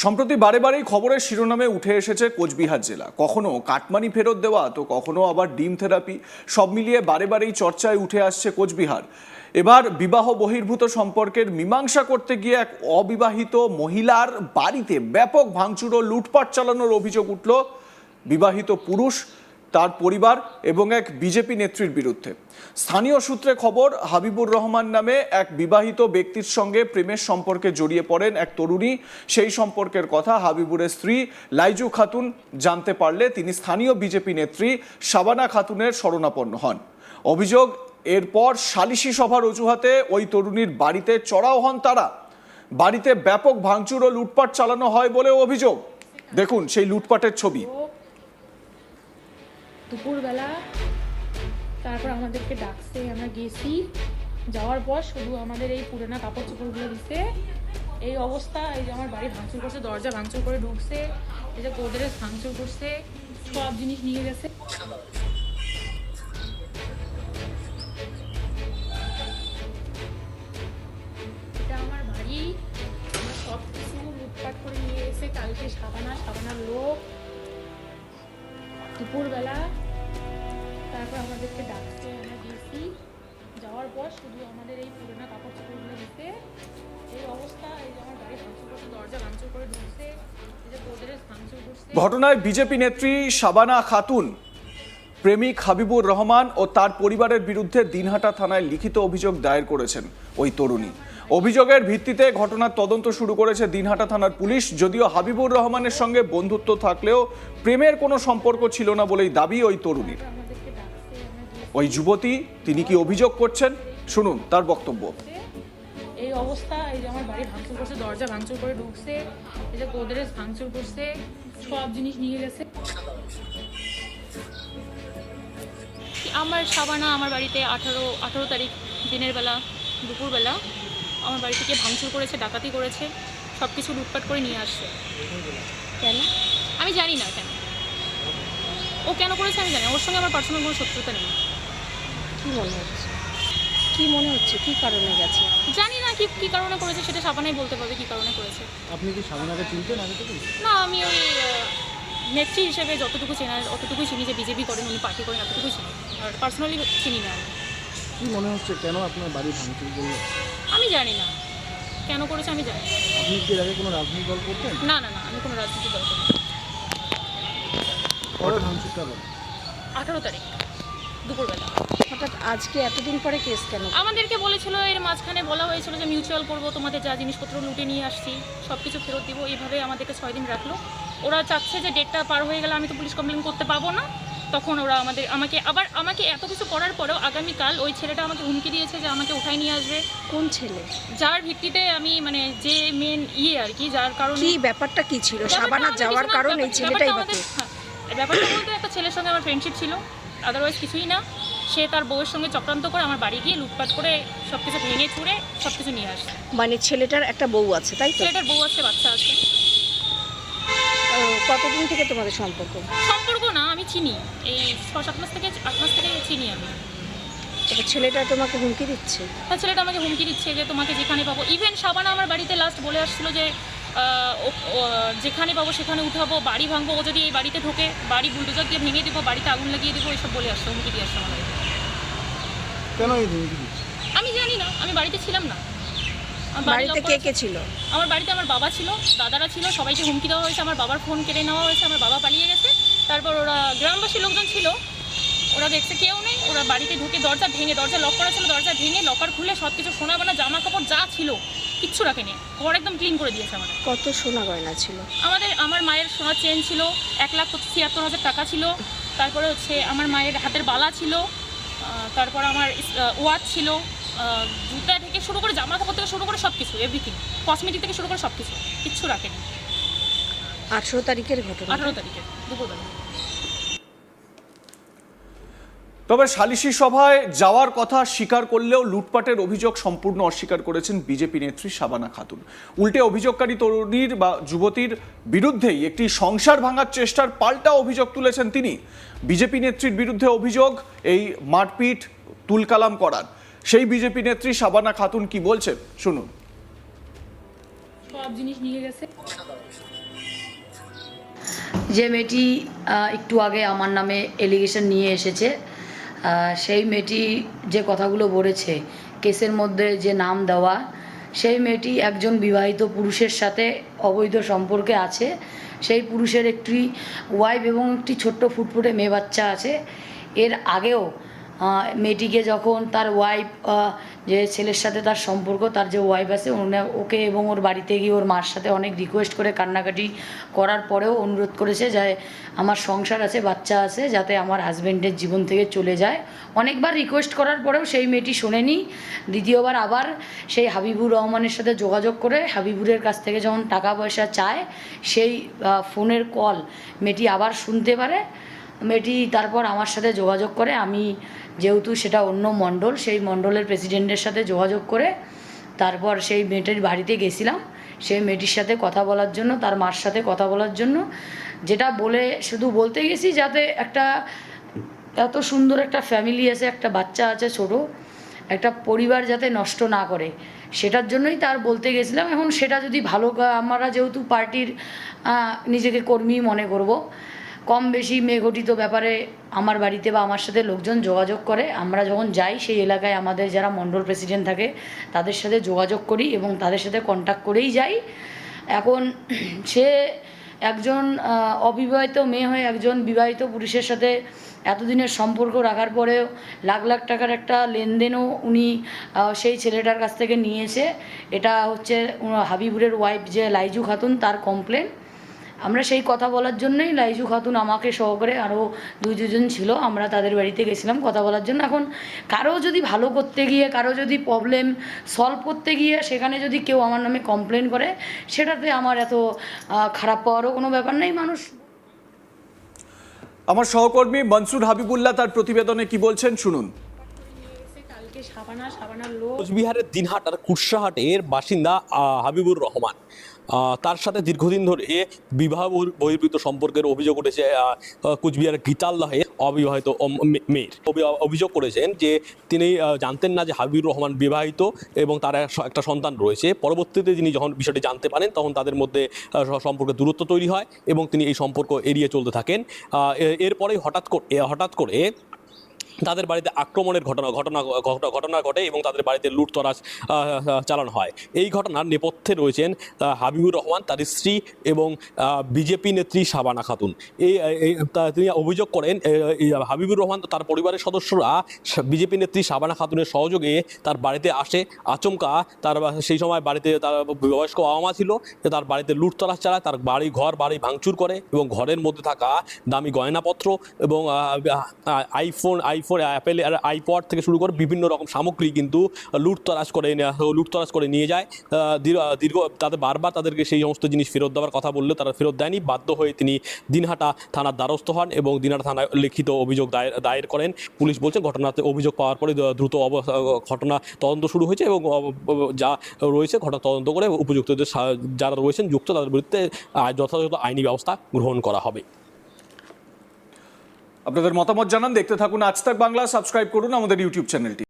সম্প্রতি বারে বারেই খবরের শিরোনামে উঠে এসেছে কোচবিহার জেলা। কখনো কাটমানি ফেরত দেওয়া, তো কখনো আবার ডিম থেরাপি। সব মিলিয়ে বারে বারেই চর্চায় উঠে আসছে কোচবিহার। এবার বিবাহ বহির্ভূত সম্পর্কের মীমাংসা করতে গিয়ে এক অবিবাহিত মহিলার বাড়িতে ব্যাপক ভাঙচুর ও লুটপাট চালানোর অভিযোগ উঠল বিবাহিত পুরুষ, তার পরিবার এবং এক বিজেপি নেত্রীর বিরুদ্ধে। স্থানীয় সূত্রে খবর, হাবিবুর রহমান নামে এক বিবাহিত ব্যক্তির সঙ্গে প্রেমের সম্পর্কে জড়িয়ে পড়েন এক তরুণী। সেই সম্পর্কের কথা হাবিবুরের স্ত্রী লাইজু খাতুন জানতে পারলে তিনি স্থানীয় বিজেপি নেত্রী শাবানা খাতুনের শরণাপন্ন হন। অভিযোগ, এরপর সালিশি সভার অজুহাতে ওই তরুণীর বাড়িতে চড়াও হন তারা। বাড়িতে ব্যাপক ভাঙচুর ও লুটপাট চালানো হয় বলে অভিযোগ। দেখুন সেই লুটপাটের ছবি। দুপুরবেলা তারপর আমাদেরকে ডাকছে, আমরা গেছি। যাওয়ার পর শুধু আমাদের এই পুরানা কাপড় চোপড়গুলো দিতে, এই অবস্থা। এই যে আমার বাড়ি ভাঙচুর করছে, দরজা ভাঙচুর করে ঢুকছে, এই যে গোদরেজ ভাঙচুর করছে, সব জিনিস নিয়ে গেছে। এটা আমার বাড়ি, আমরা সব কিছু লুটপাট করে নিয়ে গেছে। কালকে সাবানার লোক দুপুরবেলা তারপর আমাদেরকে ডাকছে, আমরা গেছি। যাওয়ার পর শুধু আমাদের এই পুরোনো কাপড় চোপড়গুলো দিতে, এই অবস্থা। এই যে আমার বাড়ি ভাঙচুর করছে, দরজা ভাঙচুর করে ঢুকছে, এই যে গোদরেজ ভাঙচুর করছে। ঘটনায় বিজেপি নেত্রী শাবানা খাতুন, প্রেমিক হাবিবুর রহমান ও তার পরিবারের বিরুদ্ধে দিনহাটা থানায় লিখিত অভিযোগ দায়ের করেছেন ওই তরুণী। অভিযোগের ভিত্তিতে ঘটনার তদন্ত শুরু করেছে দিনহাটা থানার পুলিশ। যদিও হাবিবুর রহমানের সঙ্গে বন্ধুত্ব থাকলেও প্রেমের কোনো সম্পর্ক ছিল না বলেই দাবি ওই তরুণীর। ওই যুবতী তিনি কি অভিযোগ করছেন, শুনুন তার বক্তব্য। এই অবস্থা। এই যে আমার বাড়ি ভাঙচুর করছে, দরজা ভাঙচুর করে ঢুকছে, এই যে গোদরেজ ভাঙচুর করছে, সব জিনিস নিয়ে গেছে। আমার শাবানা আমার বাড়িতে 18 তারিখ দিনের বেলা দুপুরবেলা আমার বাড়ি থেকে ভাঙচুর করেছে, ডাকাতি করেছে, সব কিছু লুটপাট করে নিয়ে আসছে। কেন আমি জানি না কেন ও কেন করেছে, আমি জানি না। ওর সঙ্গে আমার পার্সোনাল কোনো শত্রুতা নেই। কি মনে হচ্ছে কি কারণে গেছে? জানি না কি কারণে করেছে, সেটা শাবানাই বলতে পারবে কি কারণে করেছে। আপনি কি শাবানাকে চিনতেন আগে থেকে? না, আমি ওই নেত্রী হিসেবে যতটুকু চেনার অতটুকুই চিনি, যে বিজেপি করেন, উনি পার্টি করেন, এতটুকুই চিনি। আর পার্সোনালি চিনি না। কি মনে হচ্ছে কেন আপনার বাড়ি ভাঙচুর করলো? আমি জানি না কেন করেছে, আমি জানি না। আপনি কি এর আগে কোনো রাজনৈতিক দল করতেন? না, আমি কোনো রাজনীতি দল করি না। কবে ভাঙচুরটা হলো? 18 তারিখ দুপুরবেলা। হঠাৎ আজকে এতদিন পরে কেস কেন? আমাদেরকে বলেছিল, এর মাঝখানে বলা হয়েছিল যে মিউচুয়াল করবো, তোমাদের যা জিনিসপত্র লুটে নিয়ে আসছি সব কিছু ফেরত দিব। এইভাবে আমাদেরকে 6 দিন রাখলো। ওরা চাচ্ছে যে ডেটটা পার হয়ে গেলে আমি তো পুলিশ কমপ্লেন করতে পাবো না। তখন ওরা আমাকে এত কিছু করার পরেও আগামীকাল ওই ছেলেটা আমাকে হুমকি দিয়েছে যে আমাকে উঠাই নিয়ে আসবে। কোন ছেলে? যার ভিত্তিতে আমি মানে যে মেন আর কি, যার কারণে কি ব্যাপারটা কি ছিল? শাবানা যাওয়ার কারণ এই ছেলেটাই বাকি। ব্যাপারটা বলতে একটা ছেলের সঙ্গে আমার ফ্রেন্ডশিপ ছিল, আদারওয়াইজ কিছুই না। সে তার বউয়ের সঙ্গে চক্রান্ত করে আমার বাড়ি গিয়ে লুটপাট করে সব কিছু ভেঙে চুরে সব কিছু নিয়ে আসে। মানে ছেলেটার একটা বউ আছে, তাই তো? ছেলেটার বউ আছে, বাচ্চা আছে। কতদিন থেকে তোমাদের সম্পর্ক? সম্পর্ক না, আমি চিনি। এই 6-7 মাস থেকে 8 মাস থেকে চিনি আমি। তবে ছেলেটা তোমাকে হুমকি দিচ্ছে? আর ছেলেটা আমাকে হুমকি দিচ্ছে যে তোমাকে যেখানে পাবো। ইভেন শাবানা আমার বাড়িতে লাস্ট বলে আসছিল যে যেখানে পাবো সেখানে উঠাবো, বাড়ি ভাঙবো, ও যদি এই বাড়িতে ঢোকে বাড়ি বুলডোজার দিয়ে ভেঙে দেবো, বাড়িতে আগুন লাগিয়ে দেবো, এসব বলে আসছে, হুমকি দিয়ে আসছে আমার। কেন এই হুমকি দিচ্ছে? আমি জানি না, আমি বাড়িতে ছিলাম না। বাড়িতে কে কে ছিল? আমার বাড়িতে আমার বাবা ছিল, দাদারা ছিল, সবাইকে হুমকি দেওয়া হয়েছে। আমার বাবার ফোন কেড়ে নেওয়া হয়েছে, আমার বাবা পালিয়ে গেছে। তারপর ওরা গ্রামবাসী লোকজন ছিল, ওরা দেখছে কেউ নেই, ওরা বাড়িতে ঢুকে দরজা লক করা ছিল, দরজা ভেঙে লকার খুলে সব কিছু সোনা বানা জামা কাপড় যা ছিল কিচ্ছু রাখেনি, ঘর একদম ক্লিন করে দিয়েছে আমাদের। কত সোনা গয়না ছিল? আমার মায়ের সোনার চেন ছিল, 1,76,000 টাকা ছিল। তারপরে হচ্ছে আমার মায়ের হাতের বালা ছিল, তারপর আমার ওয়াচ ছিল, জুতা থেকে শুরু করে জামা কাপড় থেকে শুরু করে সব কিছু, এভরিথিং, কসমেটিক থেকে শুরু করে সব কিছু, কিচ্ছু রাখেনি। 18 তারিখের ঘটনা? 18 তারিখে দুপুরবেলা। তবে সালিশি সভায় যাওয়ার কথা স্বীকার করলেও লুটপাটের অভিযোগ সম্পূর্ণ অস্বীকার করেছেন বিজেপি নেত্রী শাবানা খাতুন। উল্টে অভিযোগকারী তরুণীর বা যুবতীর বিরুদ্ধেই একটি সংসার ভাঙার চেষ্টার পাল্টা অভিযোগ তুলেছেন তিনি। বিজেপি নেত্রীর বিরুদ্ধে অভিযোগ এই মারপিট তুলকালাম করার। সেই বিজেপি নেত্রী শাবানা খাতুন কি বলছেন শুনুন। সব সব জিনিস নিয়ে গেছে। যে মেয়েটি একটু আগে আমার নামে এলিগেশন নিয়ে এসেছে, সেই মেয়েটি যে কথাগুলো বলেছে কেসের মধ্যে যে নাম দেওয়া, সেই মেয়েটি একজন বিবাহিত পুরুষের সাথে অবৈধ সম্পর্কে আছে। সেই পুরুষের একটি ওয়াইফ এবং একটি ছোট্ট ফুটফুটে মেয়ে বাচ্চা আছে। এর আগেও মেয়েটিকে যখন তার ওয়াইফ, যে ছেলের সাথে তার সম্পর্ক, তার যে ওয়াইফ আছে, ওকে এবং ওর বাড়িতে গিয়ে ওর মার সাথে অনেক রিকোয়েস্ট করে কান্নাকাটি করার পরেও অনুরোধ করেছে যে আমার সংসার আছে, বাচ্চা আছে, যাতে আমার হাজব্যান্ডের জীবন থেকে চলে যায়। অনেকবার রিকোয়েস্ট করার পরেও সেই মেয়েটি শোনেনি। দ্বিতীয়বার আবার সেই হাবিবুর রহমানের সাথে যোগাযোগ করে হাবিবুরের কাছ থেকে যখন টাকা পয়সা চায়, সেই ফোনের কল মেয়েটি আবার শুনতে পারে। মেয়েটি তারপর আমার সাথে যোগাযোগ করে। আমি যেহেতু সেটা অন্য মণ্ডল, সেই মণ্ডলের প্রেসিডেন্টের সাথে যোগাযোগ করে তারপর সেই মেয়েটির বাড়িতে গেছিলাম সেই মেয়েটির সাথে কথা বলার জন্য, তার মার সাথে কথা বলার জন্য। যেটা বলে শুধু বলতে গেছি যাতে একটা এত সুন্দর একটা ফ্যামিলি আছে, একটা বাচ্চা আছে ছোট, একটা পরিবার যাতে নষ্ট না করে, সেটার জন্যই তার বলতে গেছিলাম। এখন সেটা যদি ভালো, আমরা যেহেতু পার্টির নিজেকে কর্মী মনে করব, কম বেশি মেঘঘটিত ব্যাপারে আমার বাড়িতে বা আমার সাথে লোকজন যোগাযোগ করে। আমরা যখন যাই সেই এলাকায় আমাদের যারা মণ্ডল প্রেসিডেন্ট থাকে তাদের সাথে যোগাযোগ করি এবং তাদের সাথে কন্ট্যাক্ট করেই যাই। এখন সে একজন অবিবাহিত মেয়ে হয়ে একজন বিবাহিত পুরুষের সাথে এতদিনের সম্পর্ক রাখার পরেও লাখ লাখ টাকার একটা লেনদেনও উনি সেই ছেলেটার কাছ থেকে নিয়েছে। এটা হচ্ছে হাবিবুরের ওয়াইফ যে লাইজু খাতুন, তার কমপ্লেন। আমরা সেই কথা বলার জন্যই লাইজু খাতুন আমাকে সহকারে আরও দুজন ছিল, আমরা তাদের বাড়িতে গেছিলাম কথা বলার জন্য। এখন কারো যদি ভালো করতে গিয়ে, কারো যদি প্রবলেম সলভ করতে গিয়ে সেখানে যদি কেউ আমার নামে কমপ্লেন করে, সেটাতে আমার এত খারাপ পাওয়ারও কোনো ব্যাপার নেই। মানুষ, আমার সহকর্মী মনসুর হাবিবুল্লাহ তার প্রতিবেদনে কি বলছেন শুনুন। কালকে সাবানার লোক কোচবিহারের দিনহাটার কুটসাহাটের বাসিন্দা হাবিবুর রহমান, তার সাথে দীর্ঘদিন ধরে বিবাহ বহির্ভূত সম্পর্কের অভিযোগ উঠেছে কুচবিহারের গীতালদহে অবিবাহিত মেয়ের। অভিযোগ করেছেন যে তিনি জানতেন না যে হাবিবুর রহমান বিবাহিত এবং তার একটা সন্তান রয়েছে। পরবর্তীতে তিনি যখন বিষয়টি জানতে পারেন তখন তাদের মধ্যে সম্পর্কে দূরত্ব তৈরি হয় এবং তিনি এই সম্পর্ক এড়িয়ে চলতে থাকেন। এরপরেই হঠাৎ করে তাদের বাড়িতে আক্রমণের ঘটনা ঘটে এবং তাদের বাড়িতে লুটতরাজ চালানো হয়। এই ঘটনার নেপথ্যে রয়েছেন হাবিবুর রহমান, তার স্ত্রী এবং বিজেপি নেত্রী শাবানা খাতুন। তিনি অভিযোগ করেন হাবিবুর রহমান তার পরিবারের সদস্যরা বিজেপি নেত্রী শাবানা খাতুনের সহযোগে তার বাড়িতে আসে। আচমকা তার সেই সময় বাড়িতে তার বয়স্ক বাবা মা ছিল, তার বাড়িতে লুটতরাজ চালায়, তার বাড়ি ভাঙচুর করে এবং ঘরের মধ্যে থাকা দামি গয়নাপত্র এবং অ্যাপেল আইপড থেকে শুরু করে বিভিন্ন রকম সামগ্রী কিন্তু লুটতরাজ করে নিয়ে যায়। তাদের বারবার তাদেরকে সেই সমস্ত জিনিস ফেরত দেওয়ার কথা বললেও তারা ফেরত দেয়নি। বাধ্য হয়ে তিনি দিনহাটা থানার দ্বারস্থ হন এবং দিনহাটা থানায় লিখিত অভিযোগ দায়ের করেন। পুলিশ বলছে ঘটনাতে অভিযোগ পাওয়ার পরে দ্রুত ঘটনা তদন্ত শুরু হয়েছে এবং যা রয়েছে ঘটনা তদন্ত করে উপযুক্তদের যারা রয়েছেন যুক্ত তাদের বিরুদ্ধে যথাযথ আইনি ব্যবস্থা গ্রহণ করা হবে। আপনাদের মতামত জানান, দেখতে থাকুন আজ তাক বাংলা, সাবস্ক্রাইব করুন আমাদের ইউটিউব চ্যানেলটি।